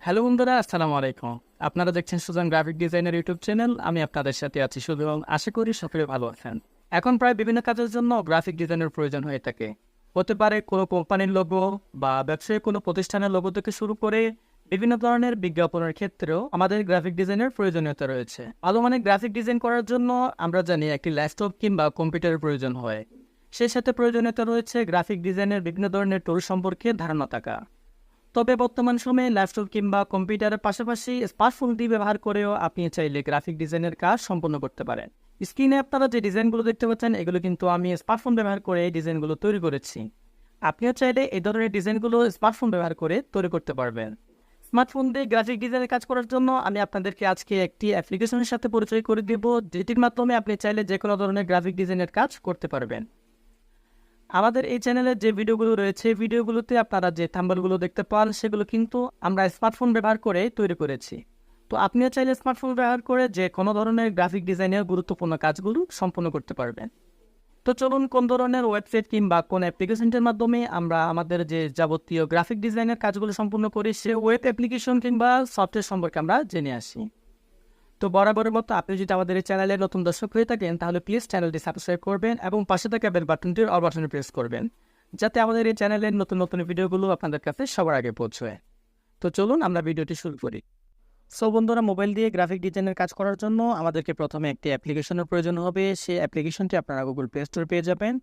Hello বন্ধুরা, আসসালামু আলাইকুম। আপনারা দেখছেন সুজান গ্রাফিক ডিজাইনের ইউটিউব চ্যানেল। আমি আপনাদের সাথে আছি শুধু এবং আশা করি সকলে ভালো আছেন। এখন প্রায় বিভিন্ন কাজের জন্য গ্রাফিক ডিজাইনের প্রয়োজন হয়ে থাকে। হতে পারে কোনো কোম্পানির লোগো বা ব্যবসায়ী কোনো প্রতিষ্ঠানের লোগো থেকে শুরু করে বিভিন্ন ধরনের বিজ্ঞাপনের ক্ষেত্রেও আমাদের গ্রাফিক ডিজাইনের প্রয়োজনীয়তা রয়েছে। ভালো মানে গ্রাফিক ডিজাইন করার জন্য আমরা জানি একটি ল্যাপটপ কিংবা কম্পিউটারের প্রয়োজন হয়। সেই সাথে প্রয়োজনীয়তা রয়েছে গ্রাফিক ডিজাইনের বিভিন্ন ধরনের টুল সম্পর্কে ধারণা থাকা। তবে বর্তমান সময়ে ল্যাপটপ কিংবা কম্পিউটারের পাশাপাশি স্মার্টফোনটি ব্যবহার করেও আপনি চাইলে গ্রাফিক ডিজাইনের কাজ সম্পন্ন করতে পারেন। স্ক্রিনে আপনারা যে ডিজাইনগুলো দেখতে পাচ্ছেন, এগুলো কিন্তু আমি স্মার্টফোন ব্যবহার করে এই ডিজাইনগুলো তৈরি করেছি। আপনিও চাইলে এই ধরনের ডিজাইনগুলো স্মার্টফোন ব্যবহার করে তৈরি করতে পারবেন। স্মার্টফোন দিয়ে গ্রাফিক ডিজাইনের কাজ করার জন্য আমি আপনাদেরকে আজকে একটি অ্যাপ্লিকেশনের সাথে পরিচয় করে দেব, যেটির মাধ্যমে আপনি চাইলে যে কোনো ধরনের গ্রাফিক ডিজাইনের কাজ করতে পারবেন। আমাদের এই চ্যানেলের যে ভিডিওগুলো রয়েছে, ভিডিওগুলোতে আপনারা যে থাম্বনেলগুলো দেখতে পান, সেগুলো কিন্তু আমরা স্মার্টফোন ব্যবহার করে তৈরি করেছি। তো আপনিও চাইলে স্মার্টফোন ব্যবহার করে যে কোনো ধরনের গ্রাফিক ডিজাইনের গুরুত্বপূর্ণ কাজগুলো সম্পন্ন করতে পারবেন। তো চলুন, কোন ধরনের ওয়েবসাইট কিংবা কোন অ্যাপ্লিকেশনটির মাধ্যমে আমরা আমাদের যে যাবতীয় গ্রাফিক ডিজাইনের কাজগুলো সম্পূর্ণ করি, সে ওয়েব অ্যাপ্লিকেশন কিংবা সফটওয়্যার সম্পর্কে আমরা জেনে আসি। তো বরাবরের মতো আপনি যদি আমাদের এই চ্যানেলের নতুন দর্শক হয়ে থাকেন, তাহলে প্লিজ চ্যানেলটি সাবস্ক্রাইব করবেন এবং পাশে থাকা বেল বাটনটির অল বাটনে প্রেস করবেন, যাতে আমাদের এই চ্যানেলের নতুন নতুন ভিডিওগুলো আপনাদের কাছে সবার আগে পৌঁছয়। তো চলুন আমরা ভিডিওটি শুরু করি। সো বন্ধুরা, মোবাইল দিয়ে গ্রাফিক ডিজাইনের কাজ করার জন্য আমাদেরকে প্রথমে একটি অ্যাপ্লিকেশনের প্রয়োজন হবে। সেই অ্যাপ্লিকেশনটি আপনারা গুগল প্লে স্টোর পেয়ে যাবেন।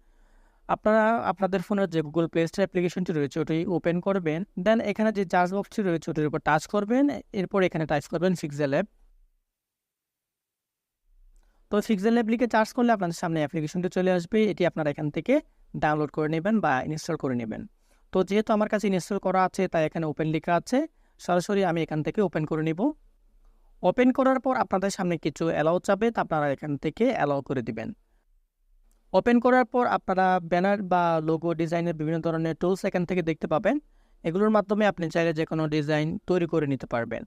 আপনারা আপনাদের ফোনের যে গুগল প্লে স্টোর অ্যাপ্লিকেশনটি রয়েছে ওটি ওপেন করবেন। দেন এখানে যে সার্চ বক্সটি রয়েছে ওটির উপর টাচ করবেন। এরপর এখানে টাইপ করবেন পিক্সেল অ্যাপ। তো পিক্সেল অ্যাপ লিখে সার্চ করলে আপনাদের সামনে অ্যাপ্লিকেশনটি চলে আসবে। এটি আপনারা এখান থেকে ডাউনলোড করে নেবেন বা ইনস্টল করে নেবেন। তো যেহেতু আমার কাছে ইনস্টল করা আছে, তাই এখানে ওপেন লেখা আছে, সরাসরি আমি এখান থেকে ওপেন করে নিব। ওপেন করার পর আপনাদের সামনে কিছু অ্যালাউ চাবে, তা আপনারা এখান থেকে অ্যালাউ করে দিবেন। ওপেন করার পর আপনারা ব্যানার বা লোগো ডিজাইনের বিভিন্ন ধরনের টুলস এখান থেকে দেখতে পাবেন। এগুলোর মাধ্যমে আপনি চাইলে যে কোনো ডিজাইন তৈরি করে নিতে পারবেন।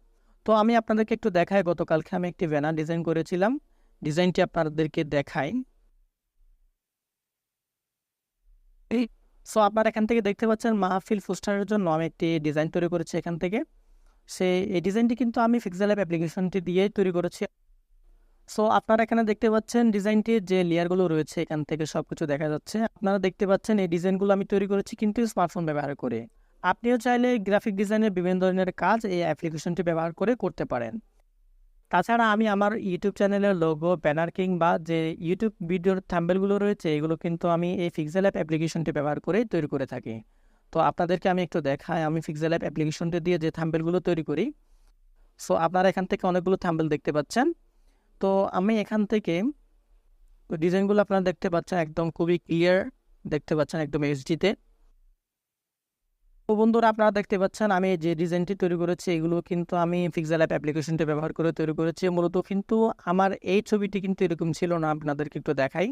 তো আমি আপনাদেরকে একটু দেখাই, গতকালকে আমি একটি ব্যানার ডিজাইন করেছিলাম। ডিজাইনটি আপনাদেরকে দেখাই। সো আপনারা এখান থেকে দেখতে পাচ্ছেন মাহফিল পোস্টারের জন্য আমি একটি ডিজাইন তৈরি করেছি এখান থেকে। এই ডিজাইনটি কিন্তু আমি পিক্সেল অ্যাপ অ্যাপ্লিকেশনটি দিয়েই তৈরি করেছি। সো আপনারা এখানে দেখতে পাচ্ছেন ডিজাইনটির যে লেয়ারগুলো রয়েছে, এখান থেকে সব কিছু দেখা যাচ্ছে। আপনারা দেখতে পাচ্ছেন এই ডিজাইনগুলো আমি তৈরি করেছি কিন্তু স্মার্টফোন ব্যবহার করে। আপনিও চাইলে গ্রাফিক ডিজাইনের বিভিন্ন ধরনের কাজ এই অ্যাপ্লিকেশনটি ব্যবহার করে করতে পারেন। তাছাড়া আমি আমার ইউটিউব চ্যানেলের লোগো, ব্যানার কিংবা যে ইউটিউব ভিডিওর থাম্বনেলগুলো রয়েছে, এগুলো কিন্তু আমি এই পিক্সেল অ্যাপ অ্যাপ্লিকেশনটি ব্যবহার করে তৈরি করে থাকি। তো আপনাদেরকে আমি একটু দেখাই আমি পিক্সেল অ্যাপ অ্যাপ্লিকেশনটি দিয়ে যে থাম্বনেলগুলো তৈরি করি। সো আপনারা এখান থেকে অনেকগুলো থাম্বনেল দেখতে পাচ্ছেন। তো আমি এখান থেকে ডিজাইনগুলো আপনারা দেখতে পাচ্ছেন একদম খুবই ক্লিয়ার দেখতে পাচ্ছেন, একদম এইচডিতে। তো বন্ধুরা, আপনারা দেখতে পাচ্ছেন আমি যে ডিজাইনটি তৈরি করেছি, এগুলো কিন্তু আমি পিক্সেল অ্যাপ অ্যাপ্লিকেশনটি ব্যবহার করে তৈরি করেছি। মূলত কিন্তু আমার এই ছবিটি কিন্তু এরকম ছিল না, আপনাদেরকে একটু দেখাই।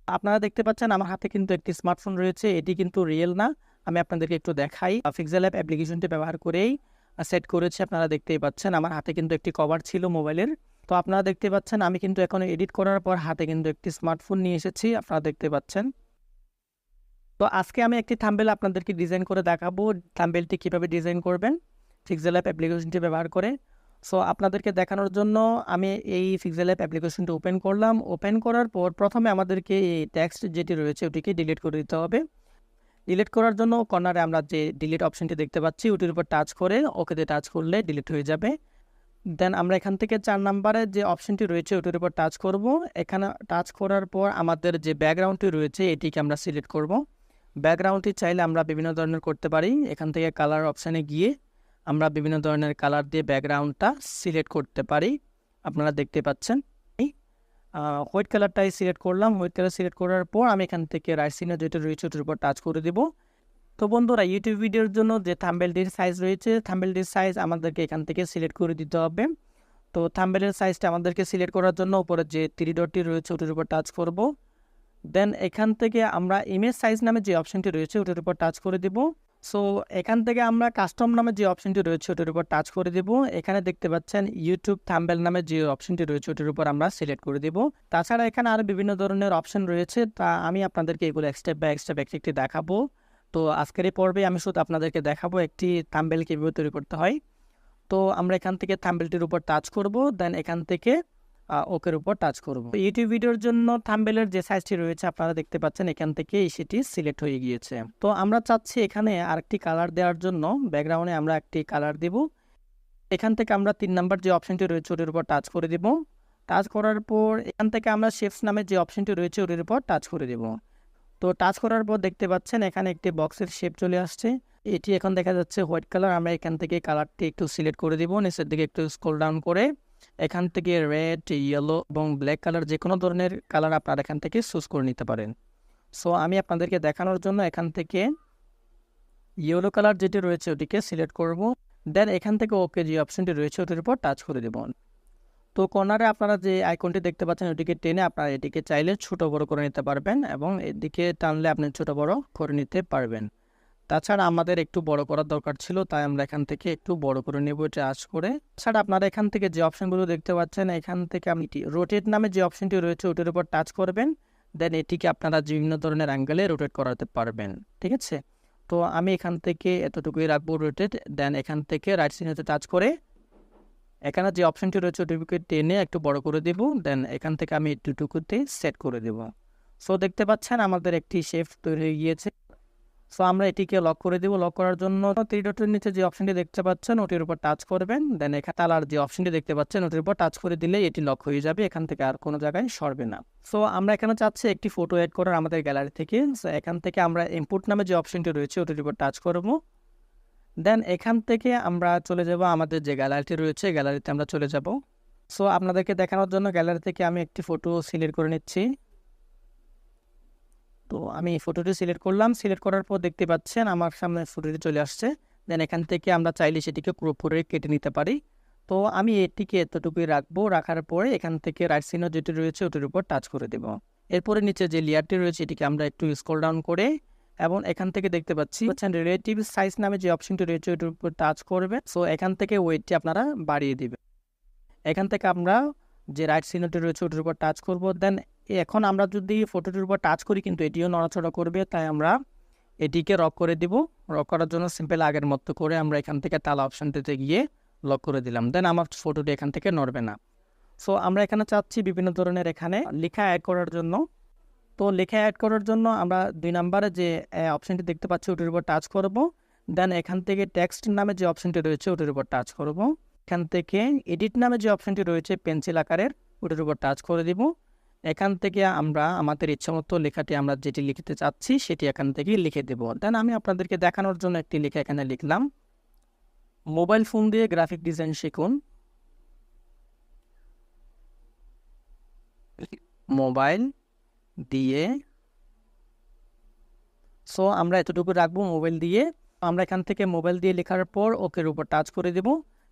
আপনারা দেখতে পাচ্ছেন আমার হাতে কিন্তু একটি স্মার্টফোন রয়েছে, এটি কিন্তু রিয়েল না। আমি আপনাদেরকে একটু দেখাই। পিক্সেল অ্যাপ অ্যাপ্লিকেশনটি ব্যবহার করেই সেট করেছি। আপনারা দেখতেই পাচ্ছেন আমার হাতে কিন্তু একটি কভার ছিল মোবাইলের। তো আপনারা দেখতে পাচ্ছেন আমি কিন্তু এখন এডিট করার পর হাতে কিন্তু একটি স্মার্টফোন নিয়ে এসেছি, আপনারা দেখতে পাচ্ছেন। তো আজকে আমি একটি থাম্বনেল আপনাদেরকে ডিজাইন করে দেখাবো, থাম্বনেলটি কীভাবে ডিজাইন করবেন পিক্সেল অ্যাপ অ্যাপ্লিকেশনটি ব্যবহার করে। সো আপনাদেরকে দেখানোর জন্য আমি এই পিক্সেল অ্যাপ অ্যাপ্লিকেশনটি ওপেন করলাম। ওপেন করার পর প্রথমে আমাদেরকে এই টেক্সট যেটি রয়েছে ওটিকে ডিলিট করে দিতে হবে। ডিলিট করার জন্য কর্নারে আমরা যে ডিলিট অপশনটি দেখতে পাচ্ছি ওটির উপর টাচ করে ওকেতে টাচ করলে ডিলিট হয়ে যাবে। দেন আমরা এখান থেকে 4 নাম্বারে যে অপশনটি রয়েছে ওটির উপর টাচ করব। এখানে টাচ করার পর আমাদের যে ব্যাকগ্রাউন্ডটি রয়েছে এটিকে আমরা সিলেক্ট করব। ব্যাকগ্রাউন্ডটি চাইলে আমরা বিভিন্ন ধরনের করতে পারি। এখান থেকে কালার অপশানে গিয়ে আমরা বিভিন্ন ধরনের কালার দিয়ে ব্যাকগ্রাউন্ডটা সিলেক্ট করতে পারি। আপনারা দেখতে পাচ্ছেন হোয়াইট কালারটাই সিলেক্ট করলাম। হোয়াইট কালার সিলেক্ট করার পর আমি এখান থেকে রাইট সিগন্যাল যেটা রয়েছে ওটার উপর টাচ করে দেব। তো বন্ধুরা, ইউটিউব ভিডিওর জন্য যে থাম্বনেলটির সাইজ রয়েছে, থাম্বনেলটির সাইজ আমাদেরকে এখান থেকে সিলেক্ট করে দিতে হবে। তো থাম্বনেলের সাইজটা আমাদেরকে সিলেক্ট করার জন্য উপরে যে 3 ডটটি রয়েছে ওটার উপর টাচ করব। দেন এখান থেকে আমরা ইমেজ সাইজ নামে যে অপশনটি রয়েছে ওটার উপর টাচ করে দেব। সো এখান থেকে আমরা কাস্টম নামে যে অপশনটি রয়েছে ওটার উপর টাচ করে দেব। এখানে দেখতে পাচ্ছেন ইউটিউব থাম্বনেল নামে যে অপশনটি রয়েছে ওটার উপর আমরা সিলেক্ট করে দেব। তাছাড়া এখানে আরও বিভিন্ন ধরনের অপশন রয়েছে, তা আমি আপনাদেরকে এগুলো স্টেপ বাই স্টেপ একটি দেখাবো। তো আজকের এই পর্বে আমি শুধু আপনাদেরকে দেখাবো একটি থাম্বনেল কীভাবে তৈরি করতে হয়। তো আমরা এখান থেকে থাম্বনেলটির উপর টাচ করব, দেন এখান থেকে ওকের উপর টাচ করব। ইউটিউব ভিডিওর জন্য থাম্বনেলের যে সাইজটি রয়েছে আপনারা দেখতে পাচ্ছেন এখান থেকে সেটি সিলেক্ট হয়ে গিয়েছে। তো আমরা চাচ্ছি এখানে আরেকটি কালার দেওয়ার জন্য ব্যাকগ্রাউন্ডে আমরা একটি কালার দেব। এখান থেকে আমরা 3 নাম্বার যে অপশনটি রয়েছে ওটির উপর টাচ করে দেব। টাচ করার পর এখান থেকে আমরা শেপস নামে যে অপশনটি রয়েছে ওটির উপর টাচ করে দেব। তো টাচ করার পর দেখতে পাচ্ছেন এখানে একটি বক্সের শেপ চলে আসছে। এটি এখন দেখা যাচ্ছে হোয়াইট কালার। আমরা এখান থেকে কালারটি একটু সিলেক্ট করে দিব, নিচের দিকে একটু স্ক্রল ডাউন করে এখান থেকে রেড, ইয়েলো এবং ব্ল্যাক কালার যে কোনো ধরনের কালার আপনারা এখান থেকে চুজ করে নিতে পারেন। সো আমি আপনাদেরকে দেখানোর জন্য এখান থেকে ইয়েলো কালার যেটি রয়েছে ওটিকে সিলেক্ট করব, দেন এখান থেকে ওকে যে অপশনটি রয়েছে ওটির উপর টাচ করে দেব। তো কর্নারে আপনারা যে আইকনটি দেখতে পাচ্ছেন ওটিকে টেনে আপনারা এটিকে চাইলে ছোট বড় করে নিতে পারবেন এবং এদিকে টানলে আপনি ছোট বড় করে নিতে পারবেন। তাছাড়া আমাদের একটু বড় করার দরকার ছিল, তাই আমরা এখান থেকে একটু বড় করে নেব এটা টাচ করে। তাছাড়া আপনারা এখান থেকে যে অপশনগুলো দেখতে পাচ্ছেন এখান থেকে আপনি রোটেট নামে যে অপশনটি রয়েছে ওটির উপর টাচ করবেন, দেন এটিকে আপনারা বিভিন্ন ধরনের অ্যাঙ্গেলে রোটেট করাতে পারবেন। ঠিক আছে, তো আমি এখান থেকে এতটুকুই রাখবো রোটেট, দেন এখান থেকে রাইট সাইডে টাচ করে এখানে যে অপশনটি রয়েছে ওটিকে টেনে একটু বড় করে দেব, দেন এখান থেকে আমি এটুকুতে সেট করে দেব। সো দেখতে পাচ্ছেন আমাদের একটি শেপ তৈরি হয়ে গিয়েছে। সো আমরা এটিকে লক করে দেব। লক করার জন্য 3 ডটের নিচে যে অপশনটি দেখতে পাচ্ছেন ওটির উপর টাচ করবেন, দেন এখানে কালার যে অপশনটি দেখতে পাচ্ছেন ওটির উপর টাচ করে দিলে এটি লক হয়ে যাবে, এখান থেকে আর কোনো জায়গায় সরবে না। সো আমরা এখানে চাচ্ছি একটি ফটো এড করার আমাদের গ্যালারি থেকে। সো এখান থেকে আমরা ইনপুট নামে যে অপশনটি রয়েছে ওটির উপর টাচ করব, দেন এখান থেকে আমরা চলে যাব আমাদের যে গ্যালারিটি রয়েছে গ্যালারিতে আমরা চলে যাব। সো আপনাদেরকে দেখানোর জন্য গ্যালারি থেকে আমি একটি ফটো সিলেক্ট করে নিচ্ছি। তো আমি ফটোটি সিলেক্ট করলাম, সিলেক্ট করার পর দেখতে পাচ্ছেন আমার সামনে ফটোটি চলে আসছে। দেন এখান থেকে আমরা চাইলে সেটিকে ক্রপ করে কেটে নিতে পারি। তো আমি এটিকে এতটুকুই রাখবো, রাখার পরে এখান থেকে রাইট চিহ্ন যেটি রয়েছে ওটির উপর টাচ করে দেব। এরপরে নিচে যে লেয়ারটি রয়েছে এটিকে আমরা একটু স্ক্রল ডাউন করে এবং এখান থেকে দেখতে পাচ্ছি রিলেটিভ সাইজ নামে যে অপশনটি রয়েছে ওটির উপর টাচ করবে। সো এখান থেকে ওয়েটটি আপনারা বাড়িয়ে দিবেন। এখান থেকে আমরা যে রাইট চিহ্নটি রয়েছে ওটির উপর টাচ করব, দেন এখন আমরা যদি ফটোটির উপর টাচ করি কিন্তু এটিও নড়াচড়া করবে, তাই আমরা এটিকে লক করে দিব। লক করার জন্য সিম্পল আগের মতো করে আমরা এখান থেকে তালা অপশনটিতে গিয়ে লক করে দিলাম, দেন আমার ফটোটি এখান থেকে নড়বে না। সো আমরা এখানে চাচ্ছি বিভিন্ন ধরনের এখানে লেখা অ্যাড করার জন্য। তো লেখা অ্যাড করার জন্য আমরা 2 নম্বরে যে অপশনটি দেখতে পাচ্ছি ওটির উপর টাচ করব, দেন এখান থেকে টেক্সট নামে যে অপশনটি রয়েছে ওটির উপর টাচ করব। এখান থেকে এডিট নামে যে অপশনটি রয়েছে পেন্সিল আকারের ওটির উপর টাচ করে দিব। এখান থেকে আমরা আমাদের ইচ্ছামতো লেখাটি আমরা যেটি লিখতে চাচ্ছি সেটি এখান থেকে লিখে দেব। দেন আমি আপনাদেরকে দেখানোর জন্য একটি লেখা এখানে লিখলাম, মোবাইল ফোন দিয়ে গ্রাফিক ডিজাইন শিখুন। মোবাইল দিয়ে, সো আমরা এতটুকু রাখবো মোবাইল দিয়ে। আমরা এখান থেকে মোবাইল দিয়ে লেখার পর ওকের উপর টাচ করে দেব।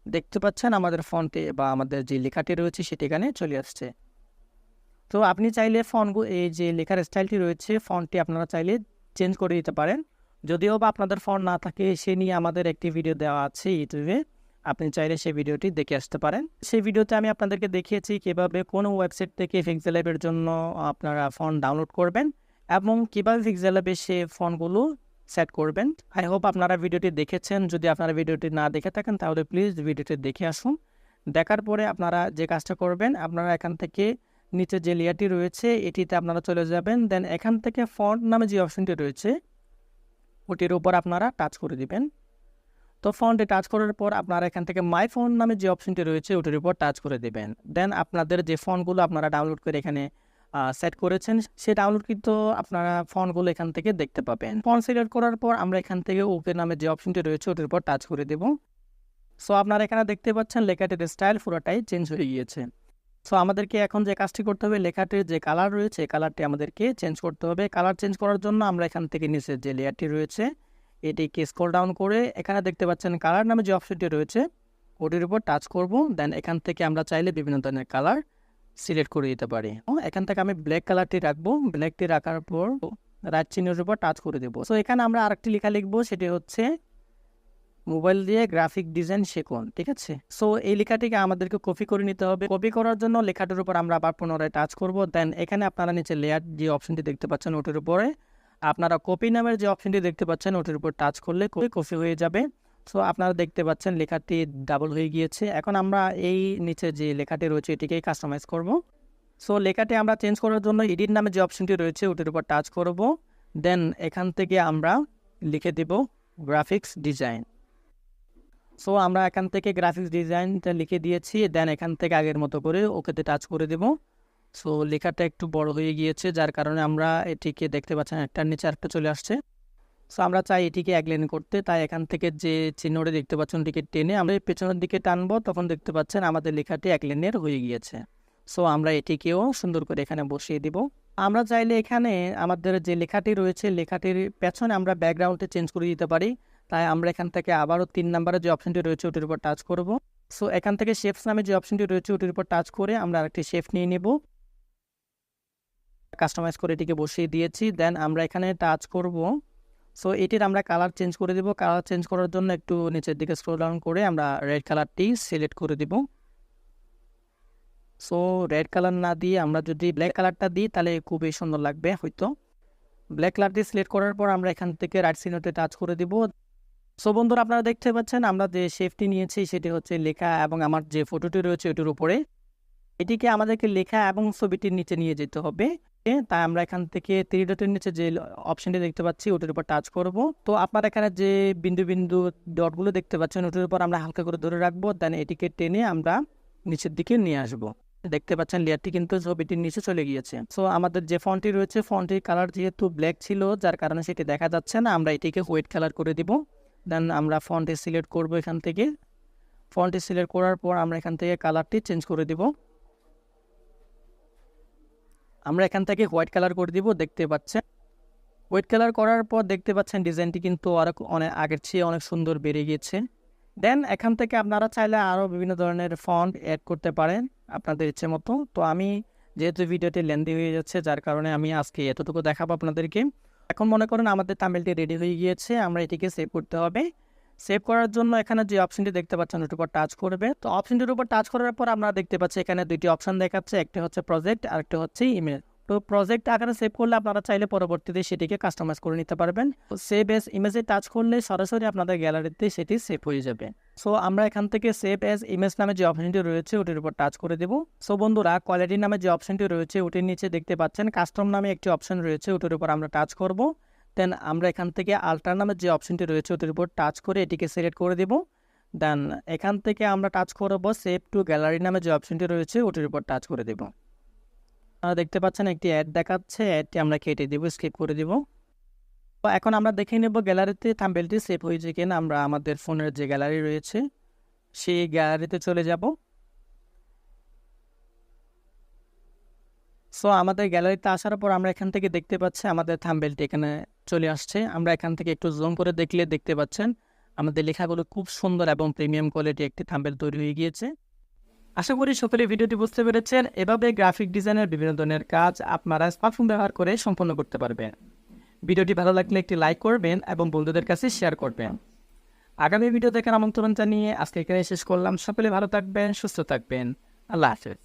দেখতে পাচ্ছেন আমাদের ফন্টে বা আমাদের যে লেখাটি রয়েছে সেটি এখানে চলে আসছে। তো আপনি চাইলে এই যে লেখার স্টাইলটি রয়েছে ফন্টটি আপনারা চাইলে চেঞ্জ করে দিতে পারেন। যদিও বা আপনাদের ফন্ট না থাকে সে নিয়ে আমাদের একটি ভিডিও দেওয়া আছে ইউটিউবে, আপনি চাইলে সেই ভিডিওটি দেখে আসতে পারেন। সেই ভিডিওতে আমি আপনাদেরকে দেখিয়েছি কীভাবে কোনো ওয়েবসাইট থেকে পিক্সেল ল্যাবের জন্য আপনারা ফন্ট ডাউনলোড করবেন এবং কীভাবে পিক্সেল ল্যাবে সে ফন্টগুলো সেট করবেন। আই হোপ আপনারা ভিডিওটি দেখেছেন। যদি আপনারা ভিডিওটি না দেখে থাকেন তাহলে প্লিজ ভিডিওটি দেখে আসুন। দেখার পরে আপনারা যে কাজটা করবেন, আপনারা এখান থেকে নিচে যে লেয়ারটি রয়েছে এটিতে আপনারা চলে যাবেন, দেন এখান থেকে ফন্ট নামে যে অপশনটি রয়েছে ওটির উপর আপনারা টাচ করে দিবেন। তো ফন্টে টাচ করার পর আপনারা এখান থেকে মাই ফন্ট নামে যে অপশনটি রয়েছে ওটির উপর টাচ করে দেবেন। দেন আপনাদের যে ফন্টগুলো আপনারা ডাউনলোড করে এখানে সেট করেছেন সেই ডাউনলোডকৃত আপনারা ফন্টগুলো এখান থেকে দেখতে পাবেন। ফন্ট সিলেক্ট করার পর আমরা এখান থেকে ওকে নামে যে অপশনটি রয়েছে ওটির উপর টাচ করে দেব। সো আপনারা এখানে দেখতে পাচ্ছেন লেখাটির স্টাইল পুরোটাই চেঞ্জ হয়ে গিয়েছে। সো আমাদেরকে এখন যে কাজটি করতে হবে, লেখাটির যে কালার রয়েছে কালারটি আমাদেরকে চেঞ্জ করতে হবে। কালার চেঞ্জ করার জন্য আমরা এখান থেকে নিচের যে লেয়ারটি রয়েছে এটিকে স্ক্রল ডাউন করে এখানে দেখতে পাচ্ছেন কালার নামে যে অপশনটি রয়েছে ওটির উপর টাচ করব। দেন এখান থেকে আমরা চাইলে বিভিন্ন ধরনের কালার সিলেক্ট করে দিতে পারি। এখান থেকে আমি ব্ল্যাক কালারটি রাখবো। ব্ল্যাকটি রাখার পর রাইট চিহ্নের উপর টাচ করে দেবো। সো এখানে আমরা আরেকটি লেখা লিখবো, সেটি হচ্ছে মোবাইল দিয়ে গ্রাফিক ডিজাইন শিখুন। ঠিক আছে, সো এই লেখাটিকে আমাদেরকে কপি করে নিতে হবে। কপি করার জন্য লেখাটির উপর আমরা আবার পুনরায় টাচ করব। দেন এখানে আপনারা নিচে লেয়ার যে অপশনটি দেখতে পাচ্ছেন ওটির উপরে আপনারা কপি নামের যে অপশনটি দেখতে পাচ্ছেন ওটির উপর টাচ করলে কপি হয়ে যাবে। সো আপনারা দেখতে পাচ্ছেন লেখাটি ডাবল হয়ে গিয়েছে। এখন আমরা এই নিচে যে লেখাটি রয়েছে এটিকেই কাস্টমাইজ করব। সো লেখাটি আমরা চেঞ্জ করার জন্য এডিট নামে যে অপশনটি রয়েছে ওটির উপর টাচ করব। দেন এখান থেকে আমরা লিখে দেব গ্রাফিক্স ডিজাইন। সো আমরা এখান থেকে গ্রাফিক্স ডিজাইনটা লিখে দিয়েছি। দেন এখান থেকে আগের মতো করে ওকেতে টাচ করে দেব। সো লেখাটা একটু বড় হয়ে গিয়েছে, যার কারণে আমরা এটিকে দেখতে পাচ্ছেন একটার নিচে আরেকটা চলে আসছে। সো আমরা চাই এটিকে এক লাইন করতে, তাই এখান থেকে যে চিহ্নটি দেখতে পাচ্ছেন ওটিকে টেনে আমরা পেছনের দিকে টানবো, তখন দেখতে পাচ্ছেন আমাদের লেখাটি এক লাইনের হয়ে গিয়েছে। সো আমরা এটিকেও সুন্দর করে এখানে বসিয়ে দিব। আমরা চাইলে এখানে আমাদের যে লেখাটি রয়েছে লেখাটির পেছনে আমরা ব্যাকগ্রাউন্ডে চেঞ্জ করে দিতে পারি। তাই আমরা এখান থেকে আবারও 3 নম্বরে যে অপশনটি রয়েছে ওটির উপর টাচ করব। সো এখান থেকে শেপস নামে যে অপশনটি রয়েছে ওটির উপর টাচ করে আমরা আরেকটি শেপ নিয়ে নেব, কাস্টমাইজ করে এটিকে বসিয়ে দিয়েছি। দেন আমরা এখানে টাচ করব। সো এটির আমরা কালার চেঞ্জ করে দেব। কালার চেঞ্জ করার জন্য একটু নিচের দিকে স্ক্রল ডাউন করে আমরা রেড কালারটি সিলেক্ট করে দেব। সো রেড কালার না দিয়ে আমরা যদি ব্ল্যাক কালারটা দিই তাহলে খুবই সুন্দর লাগবে হয়তো। ব্ল্যাক কালারটি সিলেক্ট করার পর আমরা এখান থেকে রাইট চিহ্নতে টাচ করে দিব। সো বন্ধুরা আপনারা দেখতে পাচ্ছেন আমরা যে শেপটি নিয়েছি সেটি হচ্ছে লেখা এবং আমার যে ফটোটি রয়েছে ওটির উপরে। এটিকে আমাদেরকে লেখা এবং ছবিটির নিচে নিয়ে যেতে হবে। তাই আমরা এখান থেকে 3 ডটের নিচে যে অপশনটি দেখতে পাচ্ছি ওটির উপর টাচ করব। তো আপনারা এখানে যে বিন্দু বিন্দু ডটগুলো দেখতে পাচ্ছেন ওটির উপর আমরা হালকা করে ধরে রাখবো। দেন এটিকে টেনে আমরা নিচের দিকে নিয়ে আসবো। দেখতে পাচ্ছেন লেয়ারটি কিন্তু ছবিটির নিচে চলে গিয়েছে। সো আমাদের যে ফন্টটি রয়েছে ফন্টটির কালার যেহেতু ব্ল্যাক ছিল যার কারণে সেটি দেখা যাচ্ছে না, আমরা এটিকে হোয়াইট কালার করে দিব। দেন আমরা ফন্টে সিলেক্ট করব। এখান থেকে ফন্টে সিলেক্ট করার পর আমরা এখান থেকে কালারটি চেঞ্জ করে দিব। আমরা এখান থেকে হোয়াইট কালার করে দিব। দেখতে পাচ্ছেন হোয়াইট কালার করার পর দেখতে পাচ্ছেন ডিজাইনটি কিন্তু আরও অনেক আগের চেয়ে অনেক সুন্দর বেড়ে গিয়েছে। দেন এখান থেকে আপনারা চাইলে আরও বিভিন্ন ধরনের ফন্ট অ্যাড করতে পারেন আপনাদের ইচ্ছে মতো। তো আমি যেহেতু ভিডিওটি লেন্দি হয়ে যাচ্ছে যার কারণে আমি আজকে এতটুকু দেখাবো আপনাদেরকে। এখন মনে করেন আমাদের থাম্বনেলটি রেডি হয়ে গিয়েছে, আমরা এটিকে সেভ করতে হবে। সেভ করার জন্য এখানে যে অপশনটি দেখতে পাচ্ছেন ওটির উপর টাচ করবে। তো অপশনটির উপর টাচ করার পর আমরা দেখতে পাচ্ছি এখানে দুইটি অপশন দেখাচ্ছে, একটা হচ্ছে প্রজেক্ট আর একটা হচ্ছে ইমেল। তো প্রজেক্ট আকারে সেভ করলে আপনারা চাইলে পরবর্তীতে সেটিকে কাস্টমাইজ করে নিতে পারবেন। তো সেভ এজ ইমেজে টাচ করলে সরাসরি আপনাদের গ্যালারিতে সেটি সেভ হয়ে যাবে। সো আমরা এখান থেকে সেভ এজ ইমেজ নামে যে অপশনটি রয়েছে ওটির উপর টাচ করে দেব। সো বন্ধুরা কোয়ালিটি নামে যে অপশনটি রয়েছে ওটির নিচে দেখতে পাচ্ছেন কাস্টম নামে একটি অপশন রয়েছে, ওটির উপর আমরা টাচ করব। দেন আমরা এখান থেকে আল্টার নামের যে অপশনটি রয়েছে ওটির উপর টাচ করে এটিকে সিলেক্ট করে দেব। দেন এখান থেকে আমরা টাচ করব সেভ টু গ্যালারি নামে যে অপশনটি রয়েছে ওটির উপর টাচ করে দেব। দেখতে পাচ্ছেন একটি অ্যাড দেখাচ্ছে, অ্যাডটি আমরা কেটে দেব, স্কিপ করে দেব। তো এখন আমরা দেখে নেব গ্যালারিতে থাম্বনেলটি সেভ হয়েছে কিনা। আমরা আমাদের ফোনের যে গ্যালারি রয়েছে সেই গ্যালারিতে চলে যাব। সো আমাদের গ্যালারিতে আসার পর আমরা এখান থেকে দেখতে পাচ্ছি আমাদের থাম্বনেলটি এখানে চলে আসছে। আমরা এখান থেকে একটু জুম করে দেখলে দেখতে পাচ্ছেন আমাদের লেখাগুলো খুব সুন্দর এবং প্রিমিয়াম কোয়ালিটি একটি থাম্বনেল তৈরি হয়ে গিয়েছে। আশা করি সকলে ভিডিওটি বুঝতে পেরেছেন। এভাবে গ্রাফিক ডিজাইনের বিভিন্ন ধরনের কাজ আপনারা স্মার্টফোন ব্যবহার করে সম্পন্ন করতে পারবেন। ভিডিওটি ভালো লাগলে একটি লাইক করবেন এবং বন্ধুদের কাছে শেয়ার করবেন। আগামী ভিডিও দেখার আমন্ত্রণ জানিয়ে আজকে এখানে শেষ করলাম। সকলে ভালো থাকবেন, সুস্থ থাকবেন। আল্লাহ হাফেজ।